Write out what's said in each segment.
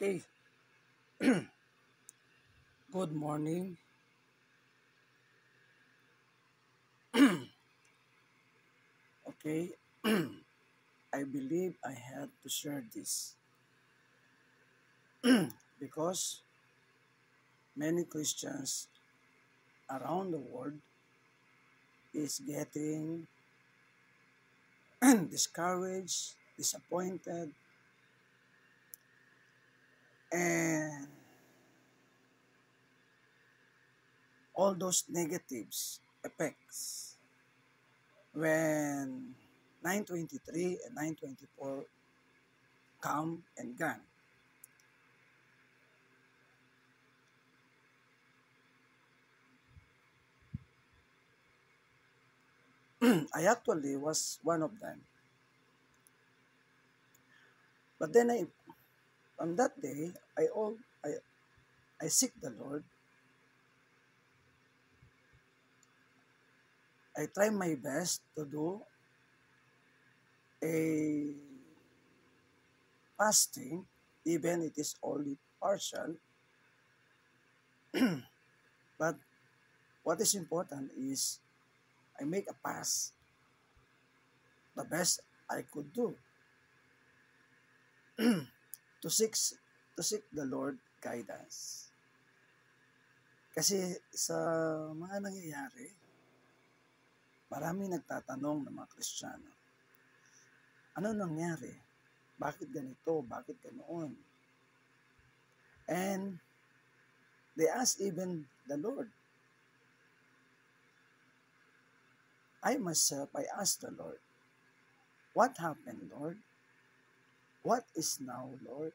Okay, good morning. Okay, I believe I had to share this because many Christians around the world is getting discouraged, disappointed, and all those negatives effects when 923 and 924 come and gone. I actually was one of them. But then on that day, I seek the Lord. I try my best to do a fasting, even it is only partial. But what is important is I make a pass, the best I could do to seek to seek the Lord guidance. Kasi sa mga nangyayari, marami nagtatanong ng mga Kristiyano, ano nangyari? Bakit ganito? Bakit ganoon? And they ask even the Lord. I myself, I asked the Lord, what happened, Lord? What is now, Lord?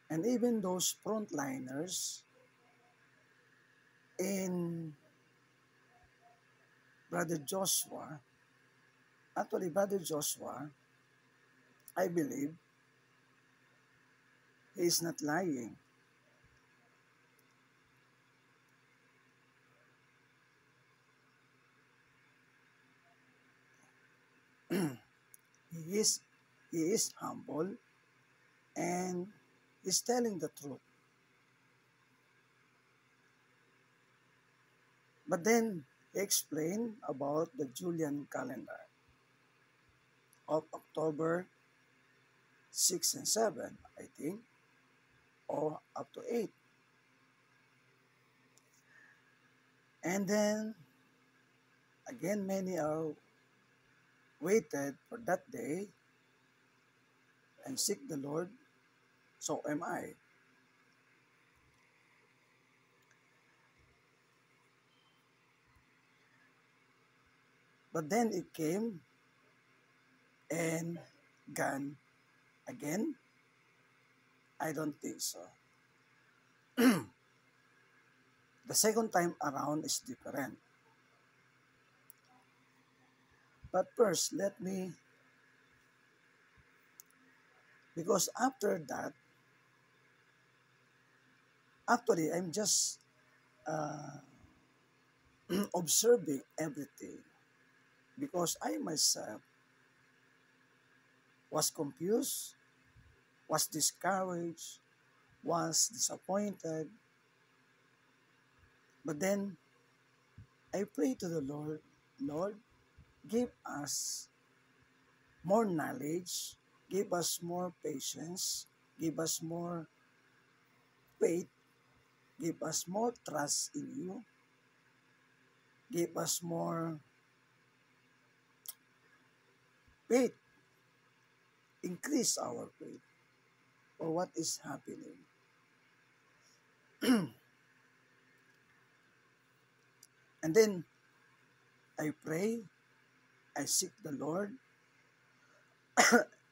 And even those frontliners in Brother Joshua, actually Brother Joshua, I believe, he is not lying. he is he is humble and is telling the truth. But then he explained about the Julian calendar of October 6 and 7, I think, or up to 8. And then, again, many are waited for that day and seek the Lord, so am I. But then it came and gone again. I don't think so. The second time around is different. But first, let me, because after that, actually, I'm just uh, observing everything because I myself was confused, was discouraged, was disappointed. But then I pray to the Lord, Lord, give us more knowledge, give us more patience, give us more faith, give us more trust in you, give us more faith, increase our faith for what is happening. And then I pray, I seek the Lord,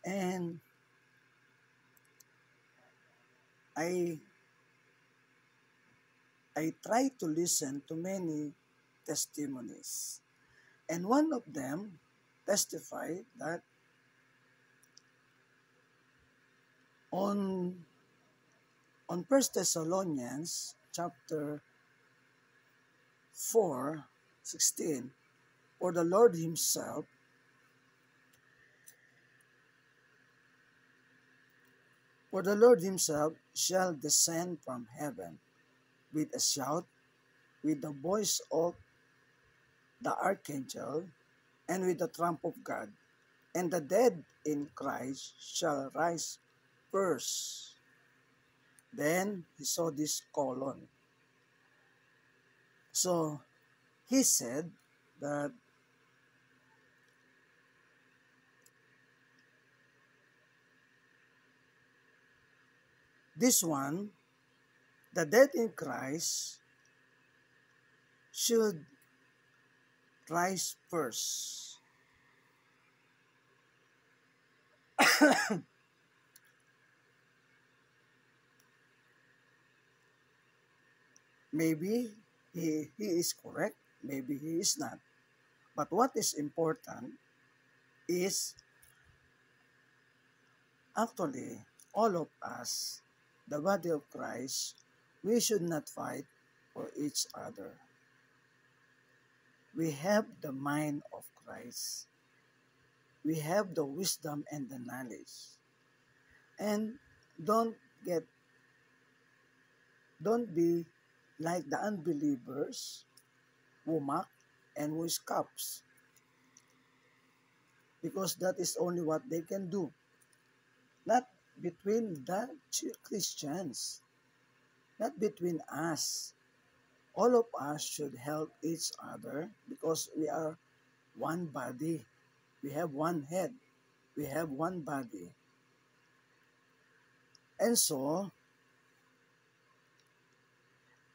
and I I try to listen to many testimonies. And one of them testified that on First Thessalonians chapter 4:16, for the Lord himself For the Lord himself shall descend from heaven with a shout, with the voice of the archangel, and with the trump of God, and the dead in Christ shall rise first. Then he saw this colon. So he said that this one, the dead in Christ, should rise first. Maybe he is correct, maybe he is not. But what is important is actually all of us, the body of Christ, we should not fight for each other. We have the mind of Christ. We have the wisdom and the knowledge. And don't get don't be like the unbelievers who mock and who scoffs, because that is only what they can do. Not between the Christians, not between us. All of us should help each other because we are one body. We have one head. We have one body. And so,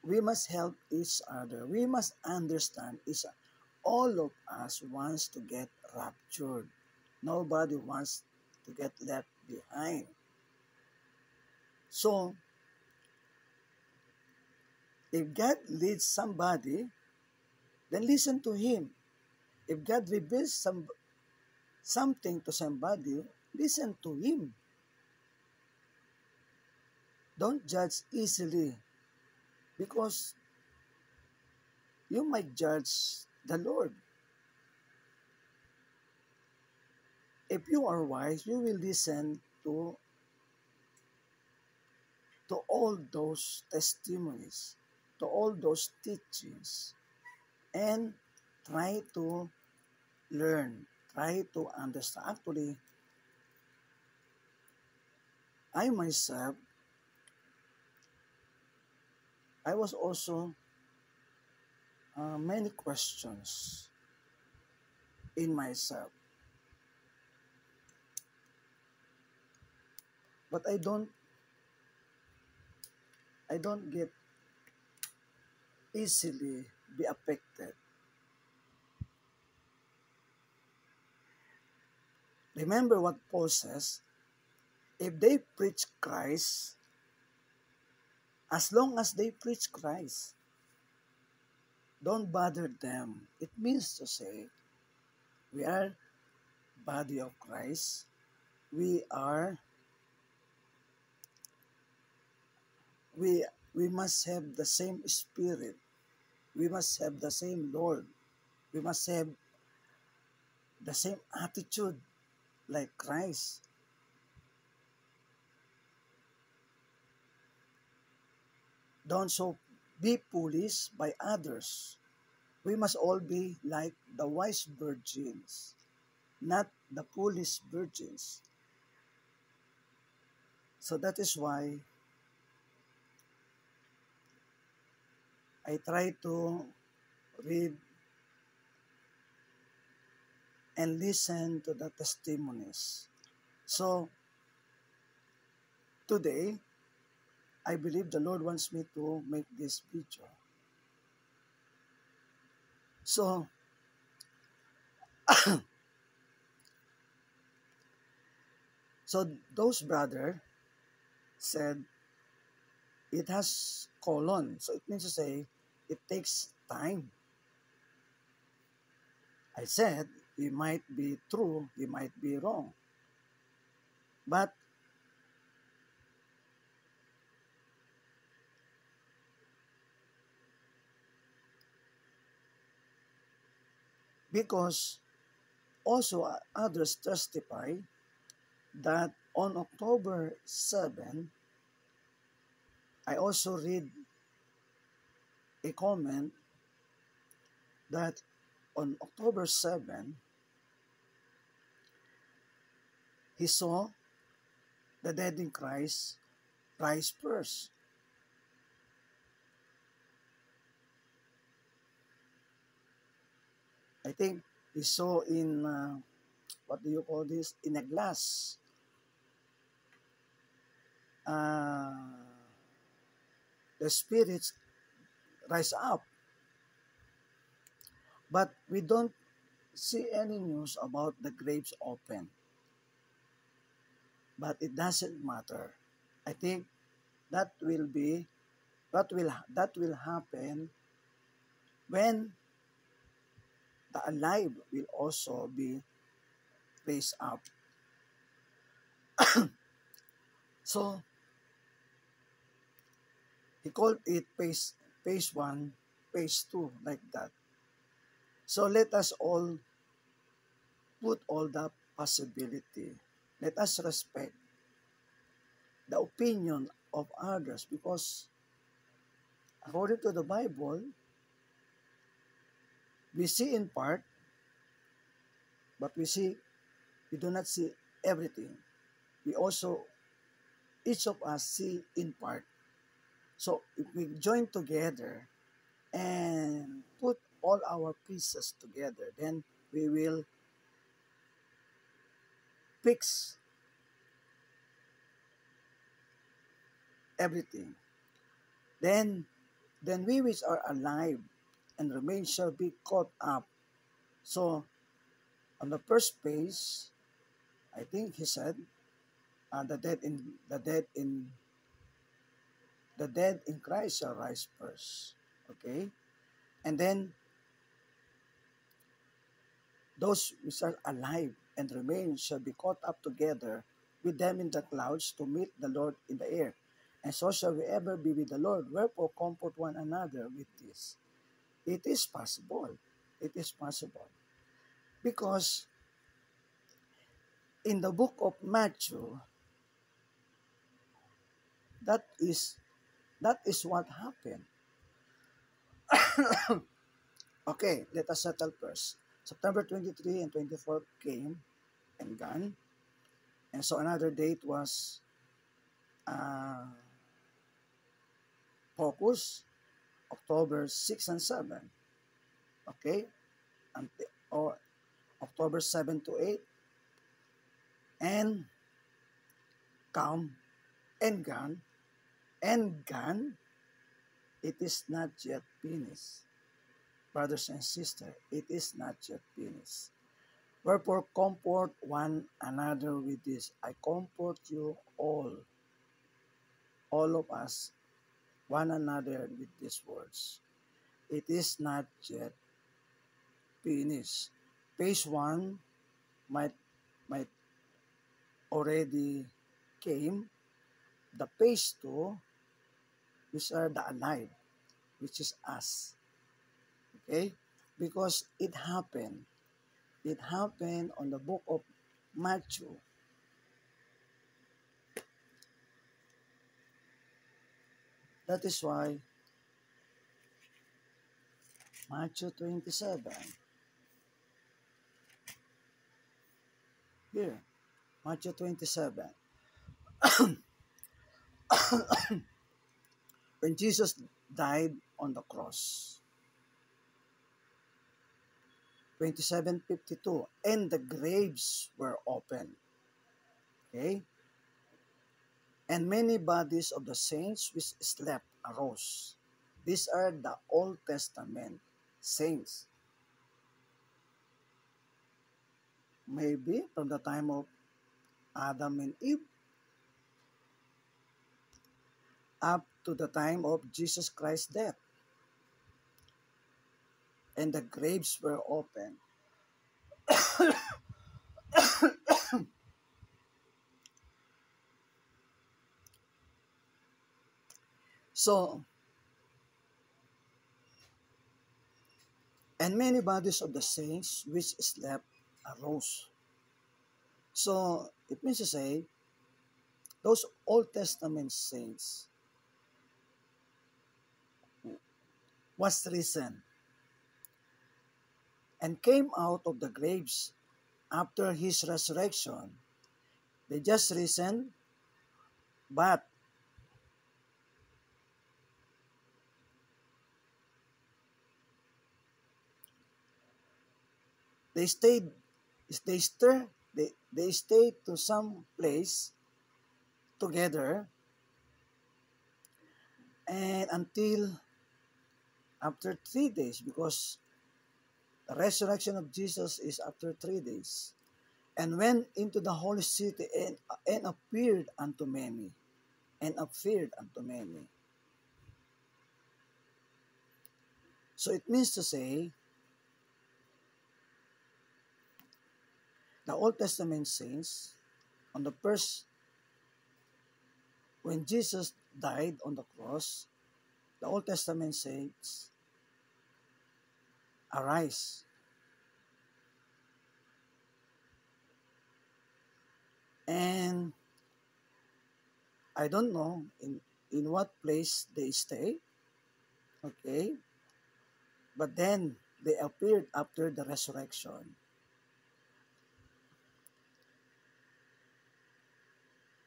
we must help each other. We must understand each other. All of us wants to get raptured. Nobody wants to get left behind. So, if God leads somebody, then listen to him. If God reveals something to somebody, listen to him. Don't judge easily, because you might judge the Lord. If you are wise, you will listen to all those testimonies, to all those teachings, and try to learn, try to understand. Actually, I myself, I was also many questions in myself, but I don't get easily be affected. Remember what Paul says, if they preach Christ, as long as they preach Christ, don't bother them. It means to say, we are body of Christ. We are, we, we must have the same spirit. We must have the same Lord. We must have the same attitude like Christ. Don't so be foolish by others. We must all be like the wise virgins, not the foolish virgins. So that is why I try to read and listen to the testimonies. So today, I believe the Lord wants me to make this video. So, so those brother said it has colon. So it means to say it takes time. I said he might be true, he might be wrong. But because also others testify that On October 7, I also read a comment that on October 7, he saw the dead in Christ rise first. I think he saw in, what do you call this, in a glass. Uh, the spirits rise up. But we don't see any news about the graves open. But it doesn't matter. I think that will be that will happen when the alive will also be raised up. So he called it phase 1, phase 2, like that. So let us all put all the possibility. Let us respect the opinion of others, because according to the Bible, we see in part, but we do not see everything. We also, each of us see in part. So if we join together and put all our pieces together, then we will fix everything. Then we which are alive and remain shall be caught up. So on the first page, I think he said, the dead in Christ shall rise first. Okay, and then those which are alive and remain shall be caught up together with them in the clouds to meet the Lord in the air. And so shall we ever be with the Lord. Wherefore comfort one another with this. It is possible. It is possible. Because in the book of Matthew, that is what happened. Okay, let us settle first. September 23 and 24 came and gone. And so another date was focus, October 6 and 7. Okay? Or October 7 to 8. And come and gone. And gone. It is not yet finished. Brothers and sisters, it is not yet finished. Wherefore comfort one another with this. I comfort you all of us, one another with these words. It is not yet finished. Phase 1 might already came. The phase 2, which are the alive, which is us. Okay? Because it happened. It happened on the book of Matthew. That is why Matthew 27. Here, Matthew 27. When Jesus died on the cross. 27:52. And the graves were opened. Okay? And many bodies of the saints which slept arose. These are the Old Testament saints. Maybe from the time of Adam and Eve up to the time of Jesus Christ's death. And the graves were opened. So, and many bodies of the saints which slept arose. So, it means to say, those Old Testament saints was risen and came out of the graves after his resurrection. They just risen, but they stayed they stir they stayed to some place together, and until after 3 days, because the resurrection of Jesus is after 3 days, and went into the holy city and appeared unto many, and appeared unto many. So it means to say, the Old Testament saints, on the first, when Jesus died on the cross, the Old Testament saints arise. And I don't know in what place they stay, okay? But then they appeared after the resurrection,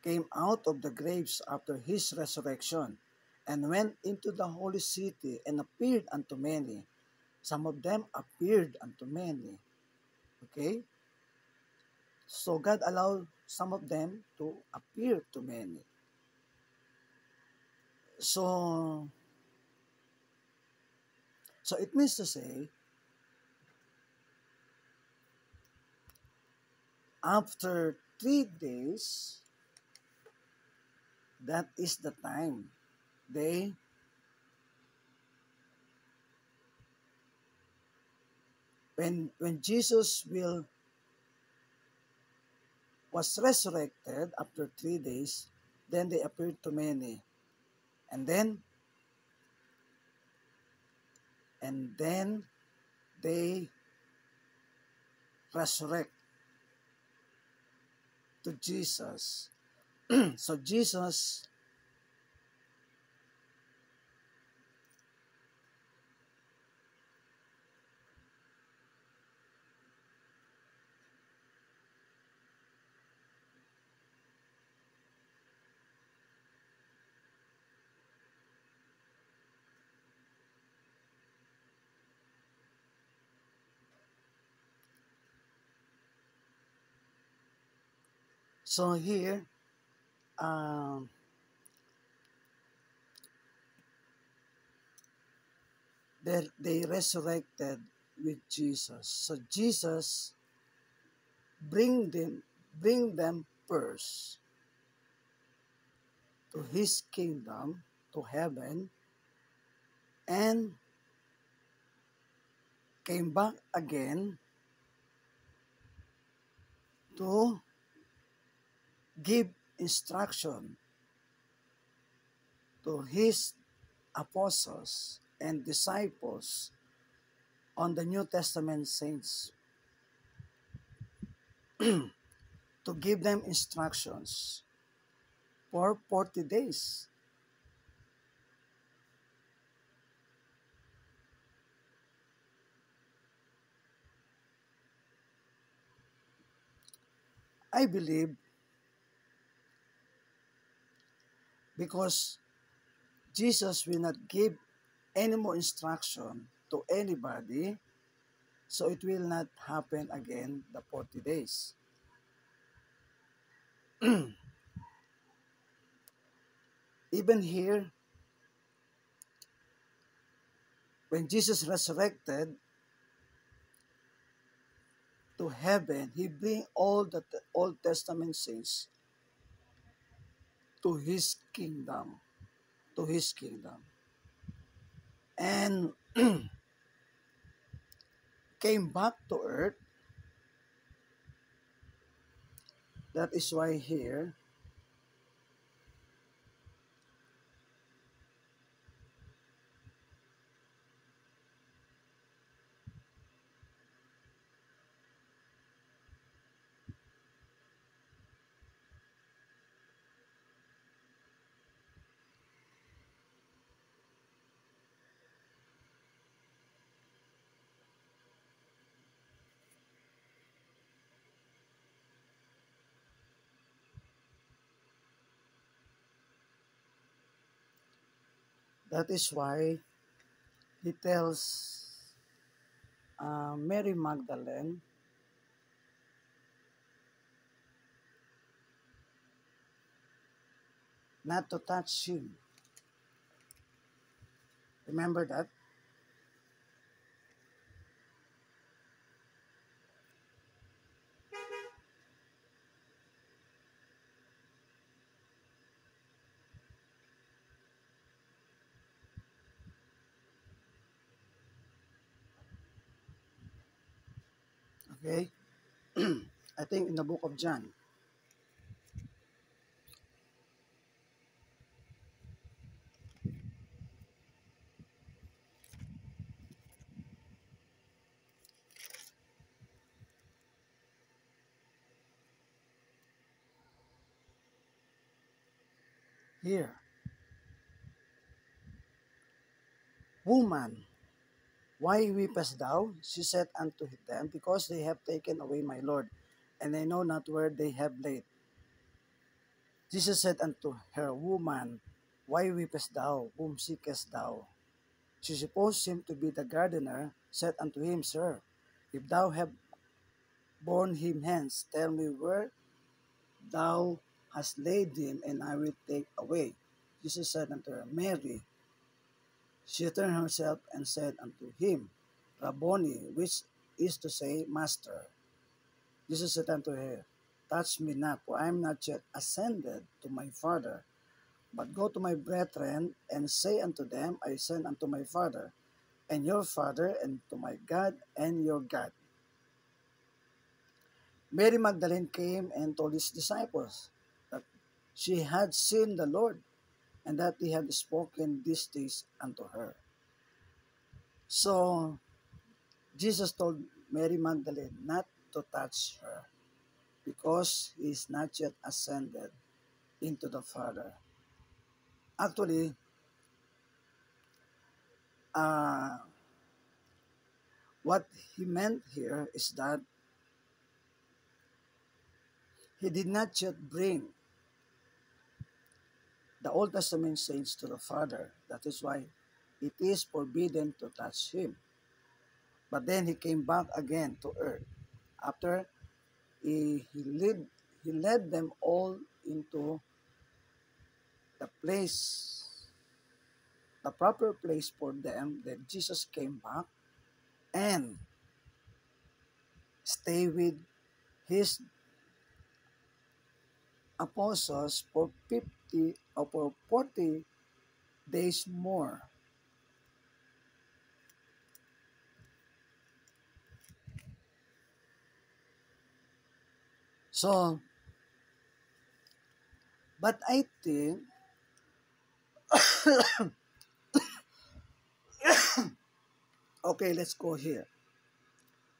came out of the graves after his resurrection, and went into the holy city and appeared unto many. Some of them appeared unto many, okay? So God allowed some of them to appear to many. So, so it means to say, after 3 days, that is the time they when Jesus will was resurrected after 3 days, then they appeared to many, and then they resurrect to Jesus. So Jesus, so here, um, they resurrected with Jesus. So Jesus bring them first to his kingdom, to heaven, and came back again to give instruction to his apostles and disciples on the New Testament saints, to give them instructions for 40 days. I believe because Jesus will not give any more instruction to anybody, so it will not happen again the 40 days. Even here, when Jesus resurrected to heaven, he bring all the Old Testament saints to his kingdom, to his kingdom. And came back to earth. That is why here, That is why he tells Mary Magdalene not to touch him. Remember that? Okay? I think in the book of John. Here, woman, why weepest thou? She said unto them, because they have taken away my Lord, and I know not where they have laid. Jesus said unto her, woman, why weepest thou? Whom seekest thou? She supposed him to be the gardener, said unto him, Sir, if thou have borne him hence, tell me where thou hast laid him, and I will take away. Jesus said unto her, Mary. She turned herself and said unto him, Rabboni, which is to say, Master. Jesus said unto her, touch me not, for I am not yet ascended to my Father, but go to my brethren, and say unto them, I send unto my Father, and your Father, and to my God, and your God. Mary Magdalene came and told his disciples that she had seen the Lord, and that he had spoken these things unto her. So, Jesus told Mary Magdalene not to touch her because he is not yet ascended into the Father. Actually, uh, what he meant here is that he did not yet bring the Old Testament saints to the Father. That is why it is forbidden to touch him. But then he came back again to earth. After he led them all into the place, the proper place for them. Then Jesus came back and stay with his apostles for 50 or for 40 days more. So, but I think, okay, let's go here.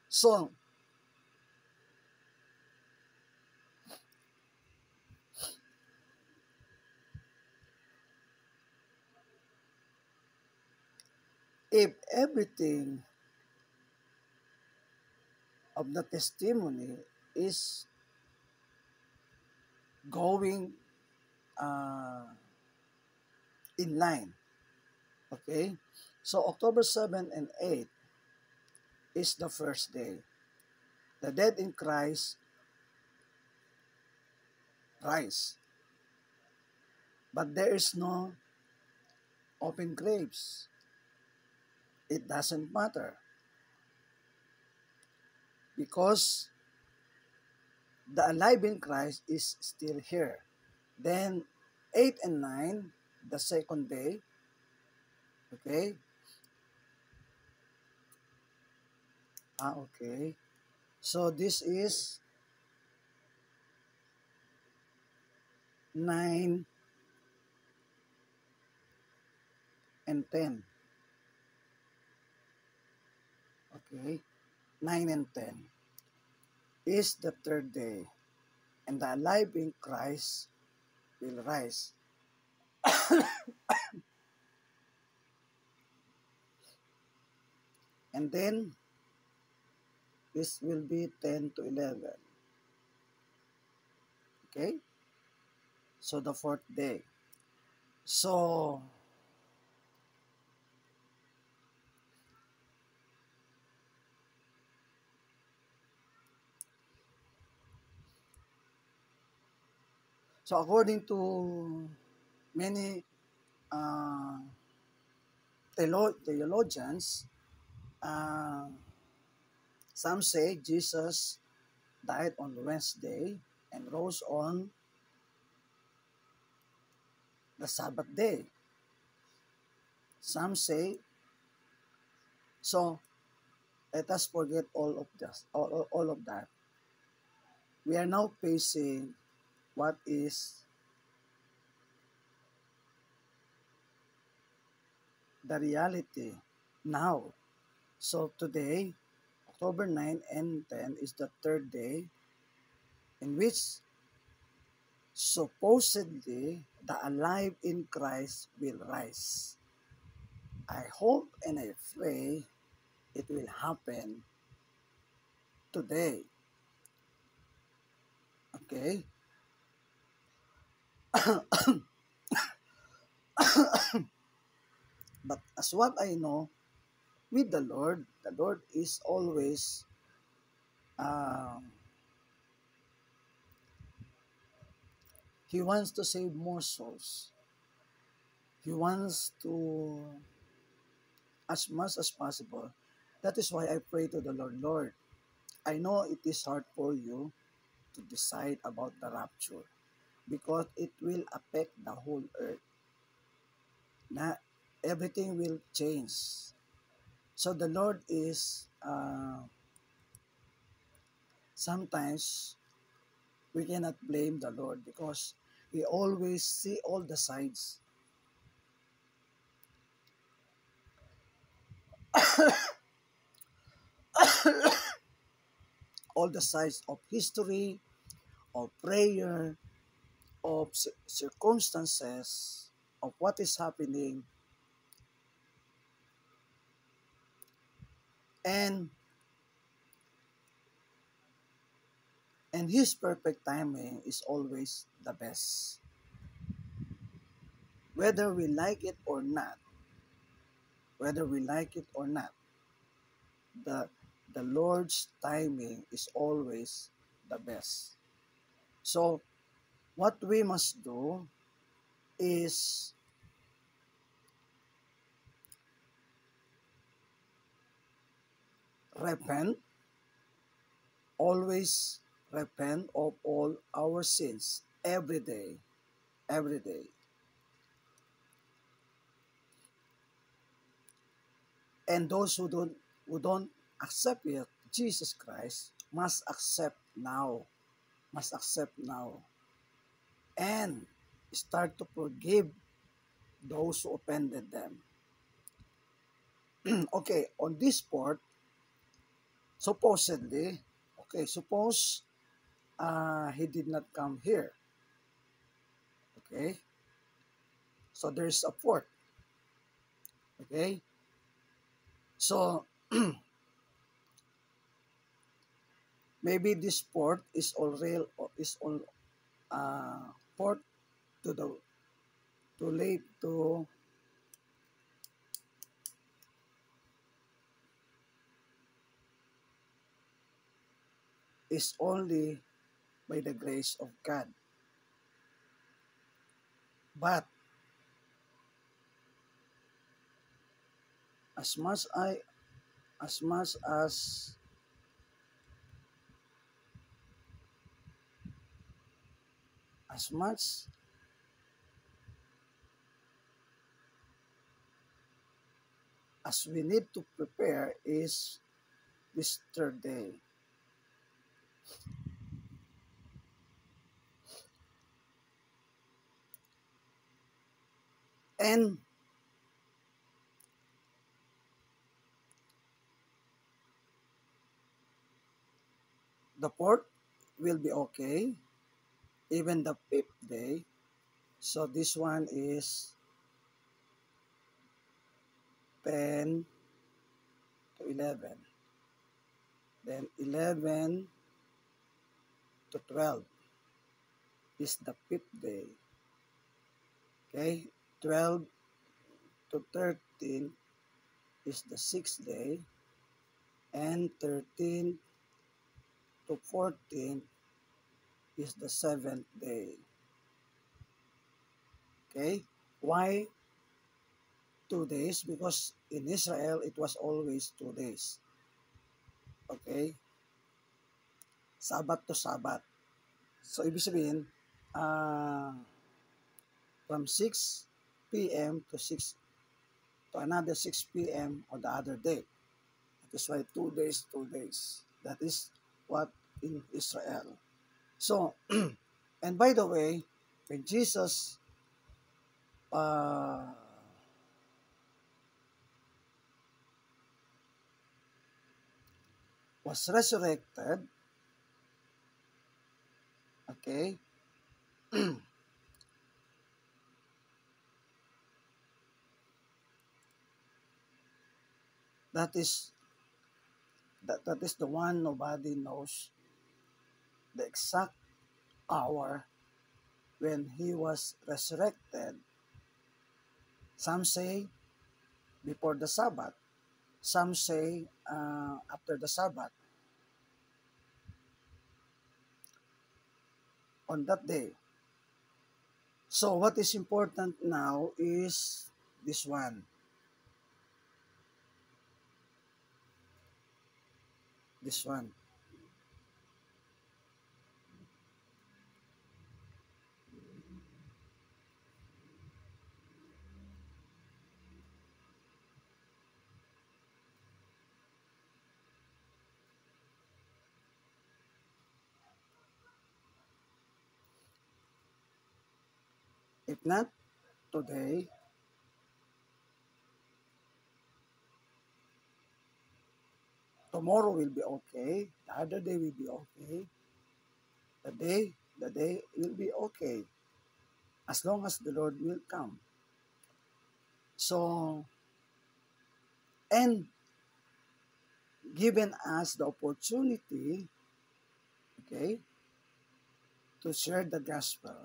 So, if everything of the testimony is going uh, in line, okay? So, October 7 and 8 is the first day. The dead in Christ rise. But there is no open graves. It doesn't matter because the alive in Christ is still here. Then 8 and 9, the second day, okay? Okay. So this is 9 and 10. Okay? 9 and 10 is the third day. And the alive in Christ will rise. And then this will be 10 to 11. Okay? So the fourth day. So So according to many uh, theologians, uh, some say Jesus died on Wednesday and rose on the Sabbath day. Some say, so let us forget all of this, all of that. We are now facing what is the reality now. So today, October 9 and 10 is the third day in which supposedly the alive in Christ will rise. I hope and I pray it will happen today. Okay? But as what I know, with the Lord is always uh, He wants to save more souls. He wants to, as much as possible. That is why I pray to the Lord, Lord, I know it is hard for you to decide about the rapture because it will affect the whole earth. Na everything will change. So the Lord is sometimes we cannot blame the Lord because He always see all the sides. All the sides of history, of prayer, of circumstances, of what is happening, and His perfect timing is always the best. Whether we like it or not, whether we like it or not, the the Lord's timing is always the best. So what we must do is repent, always repent of all our sins every day, every day. And those who don't accept yet Jesus Christ must accept now, and start to forgive those who offended them. Okay, on this part, supposedly, okay, suppose he did not come here. Okay, so there's a port. Okay, so maybe this port is already is on port to the too late to is only by the grace of God. But as much I as much as much as we need to prepare is this third day. And the fourth will be okay, even the fifth day. So this one is 10 to 11. Then 11 to 12 is the fifth day. Okay, 12 to 13 is the sixth day, and 13 to 14 is the seventh day. Okay? Why 2 days? Because in Israel, it was always 2 days. Okay? Sabat to Sabat. So, ibig sabihin, uh, from 6 p.m. to 6 to another 6 p.m. on the other day. That is why 2 days, 2 days. That is what in Israel. So, and by the way, when Jesus uh, was resurrected, okay, that is that is the one nobody knows the exact hour when he was resurrected. Some say before the Sabbath, some say after the Sabbath on that day. So what is important now is this one. This one. If not today, tomorrow will be okay. The other day will be okay. The day will be okay as long as the Lord will come. So, and given us the opportunity, okay, to share the gospel,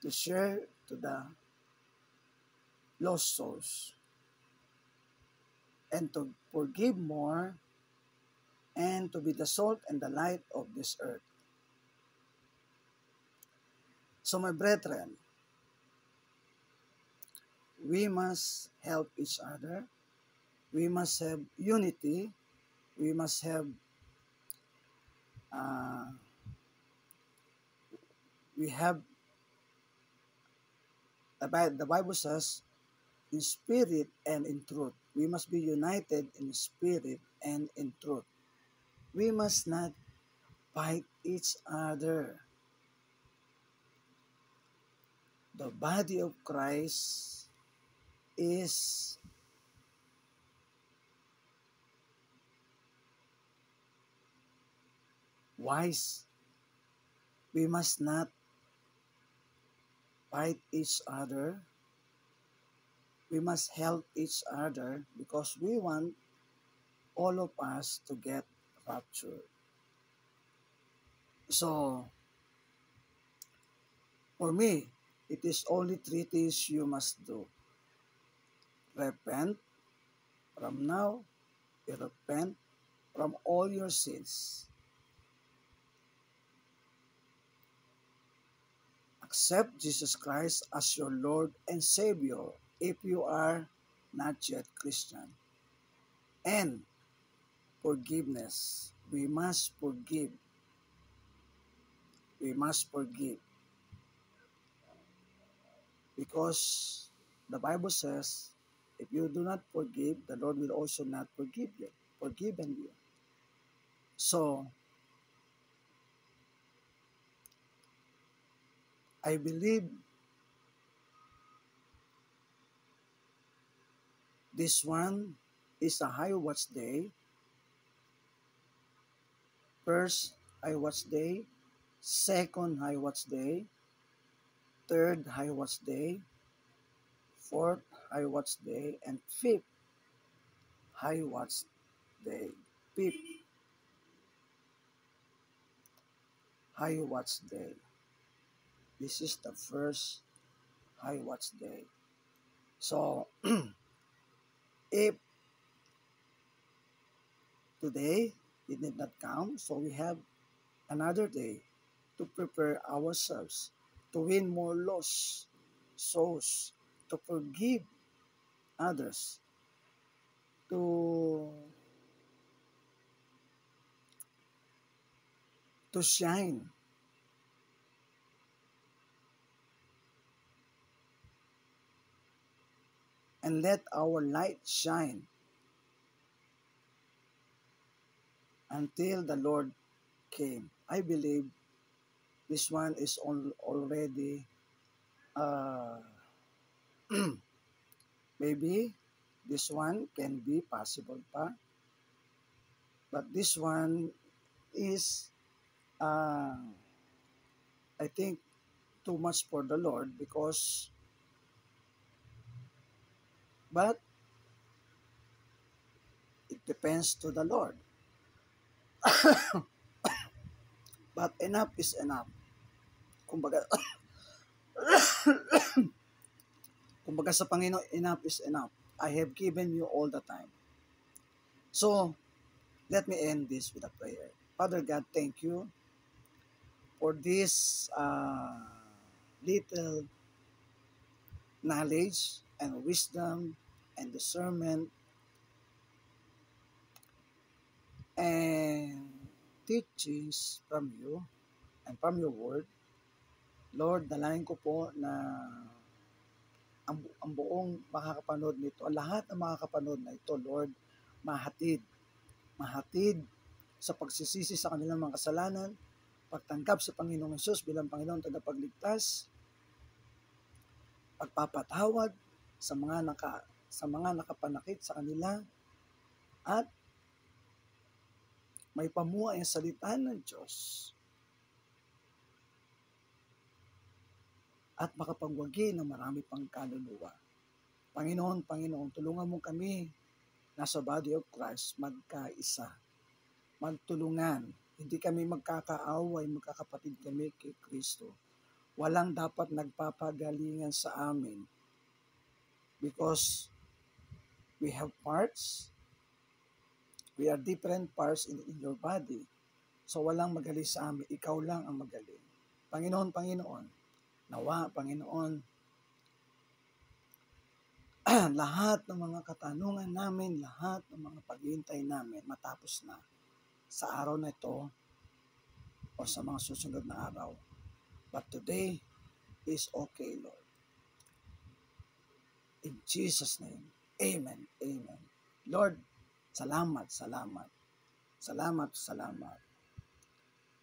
to share to the lost souls, and to forgive more, and to be the salt and the light of this earth. So, my brethren, we must help each other. We must have unity. We must have, uh, we have, the Bible says, in spirit and in truth. We must be united in spirit and in truth. We must not fight each other. The body of Christ is wise. We must not fight each other. We must help each other because we want all of us to get raptured. So, for me, it is only three things you must do. Repent from now, repent from all your sins. Accept Jesus Christ as your Lord and Savior if you are not yet Christian. And forgiveness. We must forgive. We must forgive. Because the Bible says, if you do not forgive, the Lord will also not forgive you, forgiven you. So, I believe this one is a high watch day. First high watch day, second high watch day, third high watch day, fourth high watch day, and fifth high watch day. Fifth high watch day. This is the first high watch day. So, if today it did not come, so we have another day to prepare ourselves to win more loss, souls, to forgive others, to shine, and let our light shine until the Lord came. I believe this one is already maybe this one can be possible pa, but this one is I think too much for the Lord, because but it depends to the Lord. But enough is enough. Kumbaga, kumbaga sa Panginoon, enough is enough. I have given you all the time. So, let me end this with a prayer. Father God, thank you for this little knowledge and wisdom and discernment and teachings from you and from your word. Lord, dalangin ko po na ang buong makakapanood nito, lahat ng makakapanood na ito, Lord, mahatid sa pagsisisi sa kanilang mga kasalanan, pagtanggap sa Panginoong Hesus bilang Panginoong tagapagligtas, pagpapatawad sa mga nakapanakit sa kanila, at may pamuhay ang salita ng Diyos, at makapagwagi ng marami pang kaluluwa. Panginoon, tulungan mo kami nasa body of Christ magkaisa, magtulungan. Hindi kami magkakaaway, magkakapatid kami kay Kristo. Walang dapat nagpapagalingan sa amin, because we have parts, we are different parts in your body. So walang magaling sa amin, ikaw lang ang magaling. Panginoon, nawa, Panginoon, lahat ng mga katanungan namin, lahat ng mga paghihintay namin matapos na sa araw na ito o sa mga susunod na araw. But today is okay, Lord. In Jesus' name, amen, amen. Lord, salamat.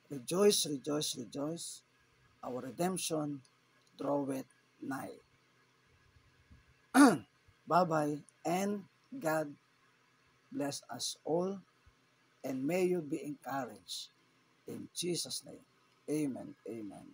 Rejoice. Our redemption draweth nigh. Bye-bye, and God bless us all, and may you be encouraged. In Jesus' name, amen, amen.